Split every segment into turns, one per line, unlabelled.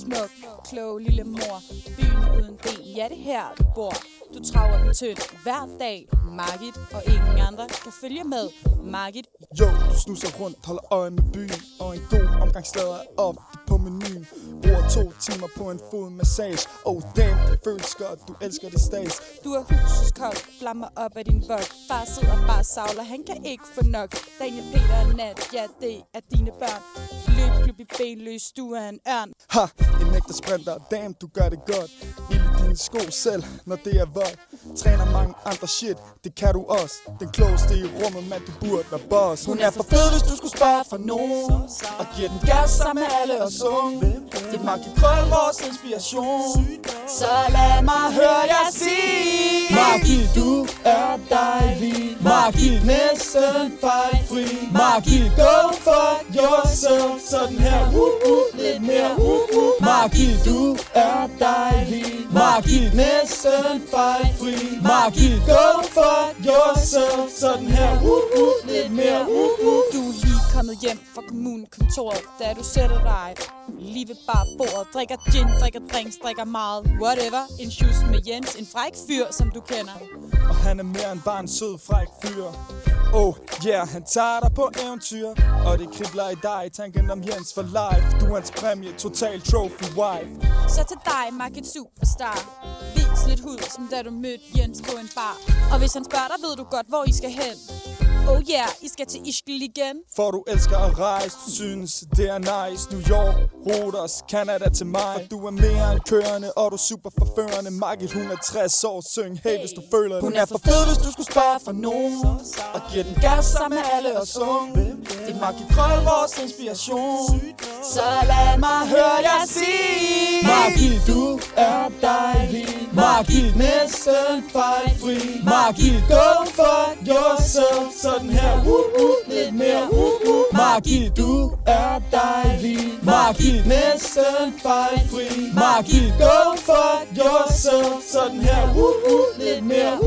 smuk, klog lille mor. Byen uden ben, ja det her du bor. Du traver den tynd hver dag, Margit, og ingen andre kan følge med, Margit.
Jo, du snuser rundt, holder øje med byen, og en god omgang slader er ofte på menuen. Bruger 2 timer på en fodmassage, oh damn, det føles godt, du elsker det stas.
Du er husets kok, flammer op af din vok. Far sidder bare savler, han kan ikke få nok. Daniel, Peter og Nat, ja det er dine børn. Løb, klub i benløs, du er en ørn.
Ha, en ægte sprinter, damn, du gør det godt. Ild i dine sko selv, når det er vold. Træner mange andre shit, det kan du også. Den klogeste i rummet, men du burde være boss. Hun er for fed, hvis du skulle spørge for nogen, og giver den gas sammen med alle os unge. Det er Margit Krøll, vores inspiration. Så lad mig høre jer sige: Margit, du er dejlig. Margit, næsten fejlfri. Margit, go for yourself. Sådan her, lidt mere, Margit, du er dejlig. Margit, næsten fejlfri. Margit, go for yourself. Sådan her, lidt mere,
Du er lige kommet hjem fra kommunekontoret, da du sætter dig lige ved barbordet. Drikker gin, drikker drinks, drikker meget, whatever. En shoes med Jens, en fræk fyr, som du kender.
og han er mere end bare en sød, fræk fyr. Oh yeah, han tager dig på eventyr, og det kribler i dig, tanken om Jens for life. Du er hans præmie, total trophy wife.
Så til dig, Margit Superstar. Vis lidt hud, som da du mødte Jens på en bar. Og hvis han spørger dig, ved du godt, hvor I skal hen. Oh yeah, I skal til Ischgl igen.
For du elsker at rejse, du synes det er nice. New York, Rodos, Canada til mig. For du er mere end kørende, og du er super forførende. Margit, hun er 60 år, syng hey, hvis du føler det. Hun er for fed, hvis du skulle spørge for nogen, og giver den gas sammen med alle os unge. Det er Margit Krøll, vores inspiration. Så lad mig høre jer sige: Margit, du er dejlig. Margit, næsten fejlfri. Margit, go for yourself. Sådan her, lidt mere, Margit, du er dejlig. Margit, næsten fejlfri. Margit, go for yourself. Sådan her, lidt mere,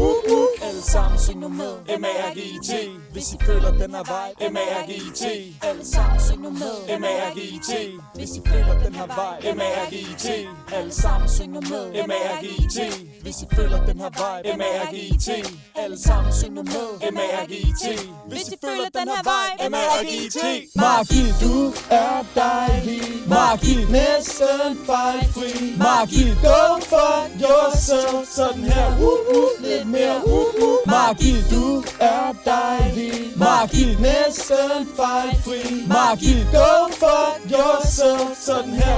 alle sammen syng nu med M-A-R-G-I-T. Hvis I føler den her vej, M-A-R-G-I-T.
Alle sammen syng nu med
M-A-R-G-I-T. Hvis I føler den her vej, M-A-R-G-I-T. Alle sammen syng nu med M-A-R-G-I-T. Hvis I føler den her vej, M-A-R-G-I-T. Alle sammen syng nu med M-A-R-G-I-T. Hvis I føler den her vej, M-A-R-G-I-T. Margit, du er dejlig. Margit, næsten fejlfri. Margit, go for yourself. Sådan her, lidt mere, Margit, du er dejlig. Margit, næsten fejlfri. Margit, go for yourself. Sådan her,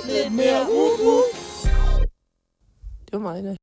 lidt mere,
Det var meget